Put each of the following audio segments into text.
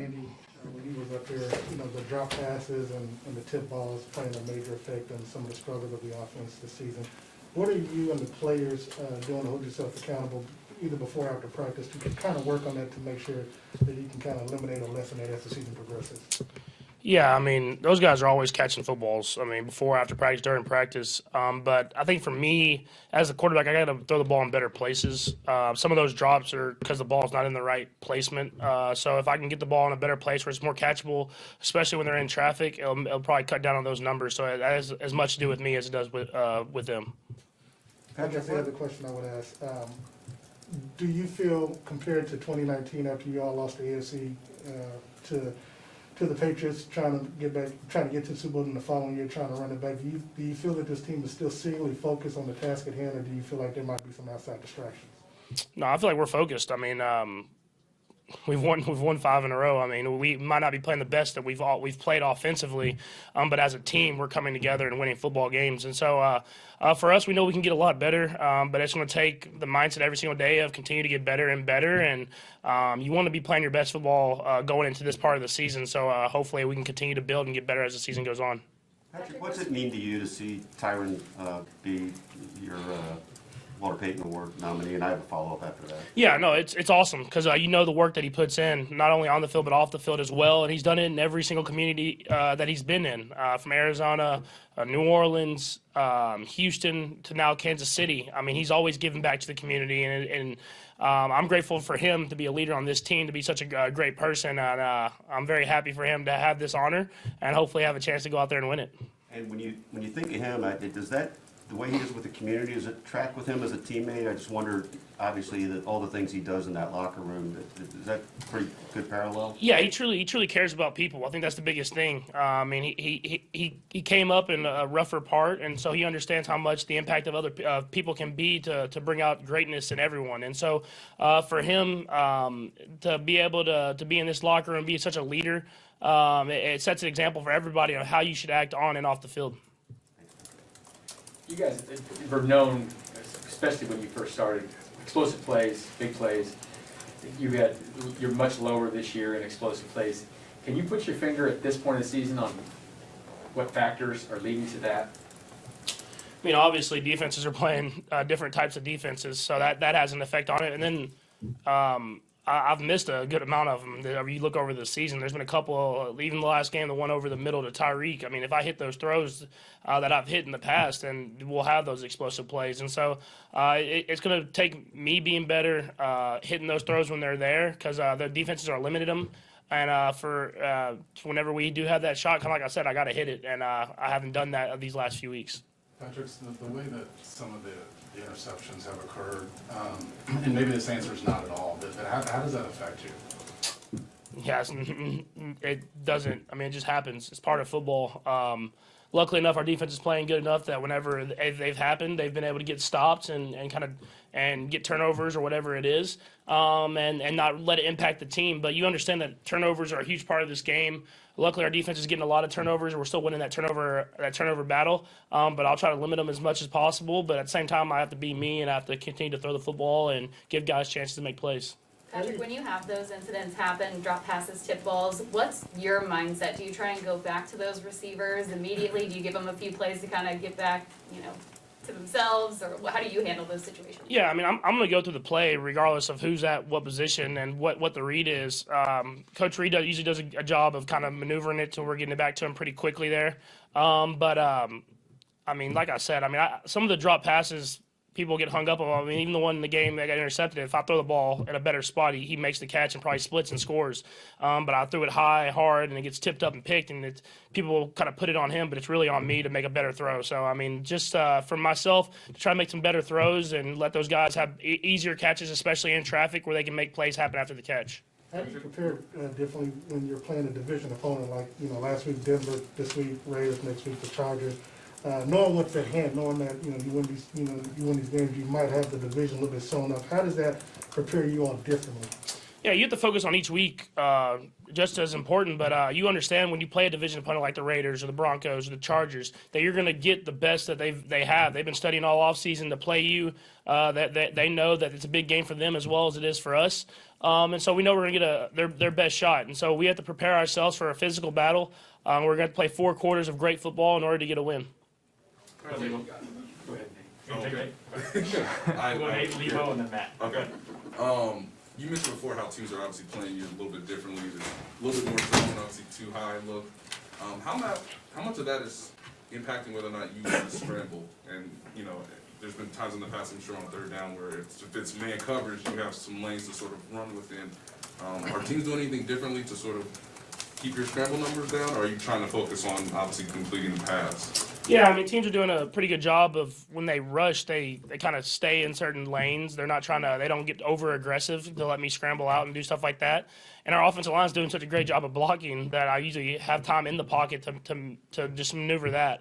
Andy, when he was up there, the drop passes and the tip balls playing a major effect on some of the struggles of the offense this season. What are you and the players doing to hold yourself accountable, either before or after practice, to kind of work on that to make sure that you can kind of eliminate or lessen that as the season progresses? Yeah, I mean, those guys are always catching footballs. I mean, before, after practice, during practice. But I think for me, as a quarterback, I got to throw the ball in better places. Some of those drops are because the ball's not in the right placement. So if I can get the ball in a better place where it's more catchable, especially when they're in traffic, it'll probably cut down on those numbers. So it has as much to do with me as it does with them. I guess the other question I would ask, do you feel, compared to 2019 after you all lost the AFC to the Patriots, trying to get to the Super Bowl in the following year, trying to run it back, do you feel that this team is still singularly focused on the task at hand, or do you feel like there might be some outside distractions? No, I feel like we're focused. I mean, we've won 5 in a row. I mean, we might not be playing the best that we've played offensively, but as a team, we're coming together and winning football games. And so for us, we know we can get a lot better, but it's going to take the mindset every single day of continue to get better and better. And you want to be playing your best football going into this part of the season. So hopefully we can continue to build and get better as the season goes on. Patrick, what's it mean to you to see Tyron be your Walter Payton Award nominee? And I have a follow-up after that. Yeah, no, it's awesome because you know the work that he puts in, not only on the field but off the field as well, and he's done it in every single community that he's been in, from Arizona, New Orleans, Houston, to now Kansas City. I mean, he's always given back to the community, and I'm grateful for him to be a leader on this team, to be such a great person, and I'm very happy for him to have this honor and hopefully have a chance to go out there and win it. And when you think of him, does that, the way he is with the community, does it track with him as a teammate? I just wonder, obviously, that all the things he does in that locker room, is that pretty good parallel? Yeah, he truly cares about people. I think that's the biggest thing. I mean, he came up in a rougher part, and so he understands how much the impact of other people can be to bring out greatness in everyone. And so for him to be able to be in this locker room and be such a leader, it sets an example for everybody on how you should act on and off the field. You guys were known, especially when you first started, explosive plays, big plays. You're much lower this year in explosive plays. Can you put your finger at this point of the season on what factors are leading to that? I mean, obviously defenses are playing different types of defenses, so that has an effect on it. And then I've missed a good amount of them. You look over the season, there's been a couple, even the last game, the one over the middle to Tyreek. I mean, if I hit those throws that I've hit in the past, then we'll have those explosive plays. And so it's going to take me being better, hitting those throws when they're there, because the defenses are limiting them. And for whenever we do have that shot, kind of like I said, I got to hit it. And I haven't done that these last few weeks. Patrick, the way that some of the interceptions have occurred, and maybe this answer is not at all, but how does that affect you? Yes, it doesn't. I mean, it just happens. It's part of football. Luckily enough, our defense is playing good enough that whenever they've happened, they've been able to get stops and get turnovers or whatever it is, and not let it impact the team. But you understand that turnovers are a huge part of this game. Luckily, our defense is getting a lot of turnovers, and we're still winning that turnover battle. But I'll try to limit them as much as possible. But at the same time, I have to be me, and I have to continue to throw the football and give guys chances to make plays. Patrick, when you have those incidents happen, drop passes, tip balls, what's your mindset? Do you try and go back to those receivers immediately? Do you give them a few plays to kind of get back, to themselves, or how do you handle those situations? Yeah, I mean, I'm going to go through the play regardless of who's at what position and what the read is. Coach Reed usually does a job of kind of maneuvering it till we're getting it back to him pretty quickly there. I mean, like I said, some of the drop passes people get hung up on. I mean, even the one in the game that got intercepted, if I throw the ball in a better spot, he makes the catch and probably splits and scores. But I threw it high, hard, and it gets tipped up and picked, and people kind of put it on him, but it's really on me to make a better throw. So, I mean, just for myself, to try to make some better throws and let those guys have easier catches, especially in traffic, where they can make plays happen after the catch. How do you prepare differently when you're playing a division opponent like, last week Denver, this week Raiders, next week the Chargers? Knowing what's at hand, knowing that you win these games, you might have the division a little bit sewn up. How does that prepare you all differently? Yeah, you have to focus on each week, just as important. But you understand when you play a division opponent like the Raiders or the Broncos or the Chargers that you're going to get the best that they have. They've been studying all offseason to play you. That they know that it's a big game for them as well as it is for us. And so we know we're going to get their best shot. And so we have to prepare ourselves for a physical battle. We're going to play 4 quarters of great football in order to get a win. Go ahead, Nate. I- Go Nate, Lebo, and then Matt. Okay. You mentioned before how teams are obviously playing you a little bit differently. There's a little bit more zone, obviously too high look. How much of that is impacting whether or not you want to scramble? And, you know, there's been times in the past, I'm sure, on 3rd down where if it's man coverage, you have some lanes to sort of run within. Are teams doing anything differently to sort of keep your scramble numbers down, or are you trying to focus on obviously completing the pass? Yeah, I mean, teams are doing a pretty good job of when they rush, they kind of stay in certain lanes. They're not they don't get over aggressive to let me scramble out and do stuff like that. And our offensive line is doing such a great job of blocking that I usually have time in the pocket to just maneuver that.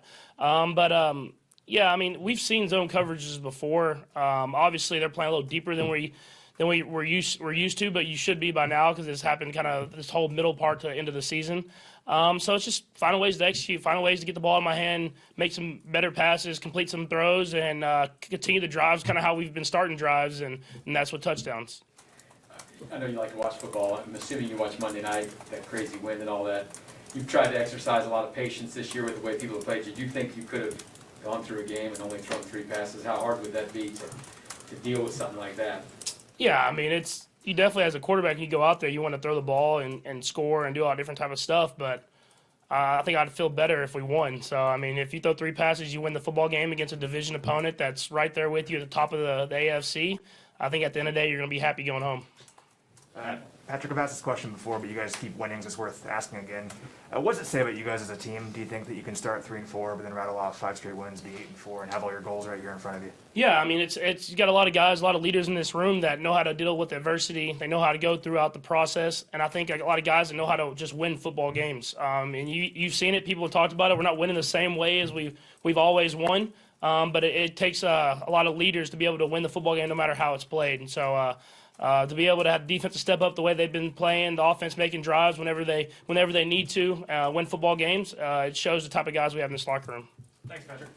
Yeah, I mean, we've seen zone coverages before. Obviously, they're playing a little deeper than we're used to, but you should be by now because it's happened kind of this whole middle part to the end of the season. So it's just finding ways to execute, finding ways to get the ball in my hand, make some better passes, complete some throws, and continue the drives, kind of how we've been starting drives, and that's what touchdowns. I know you like to watch football. I'm assuming you watch Monday night, that crazy win and all that. You've tried to exercise a lot of patience this year with the way people have played. Did you think you could have gone through a game and only thrown 3 passes? How hard would that be to deal with something like that? Yeah, I mean, you definitely, as a quarterback, you go out there, you want to throw the ball and score and do all different type of stuff, but I think I'd feel better if we won. So, I mean, if you throw 3 passes, you win the football game against a division opponent that's right there with you at the top of the AFC, I think at the end of the day, you're going to be happy going home. Patrick, I've asked this question before, but you guys keep winning, so it's worth asking again. What does it say about you guys as a team? Do you think that you can start 3-4, but then rattle off 5 straight wins, be 8-4, and have all your goals right here in front of you? Yeah, I mean, it's you got a lot of guys, a lot of leaders in this room that know how to deal with adversity. They know how to go throughout the process, and I think a lot of guys that know how to just win football games. And you've seen it. People have talked about it. We're not winning the same way as we've always won, but it takes a lot of leaders to be able to win the football game no matter how it's played. And so to be able to have defense to step up the way they've been playing, the offense making drives whenever they need to win football games, it shows the type of guys we have in this locker room. Thanks, Patrick.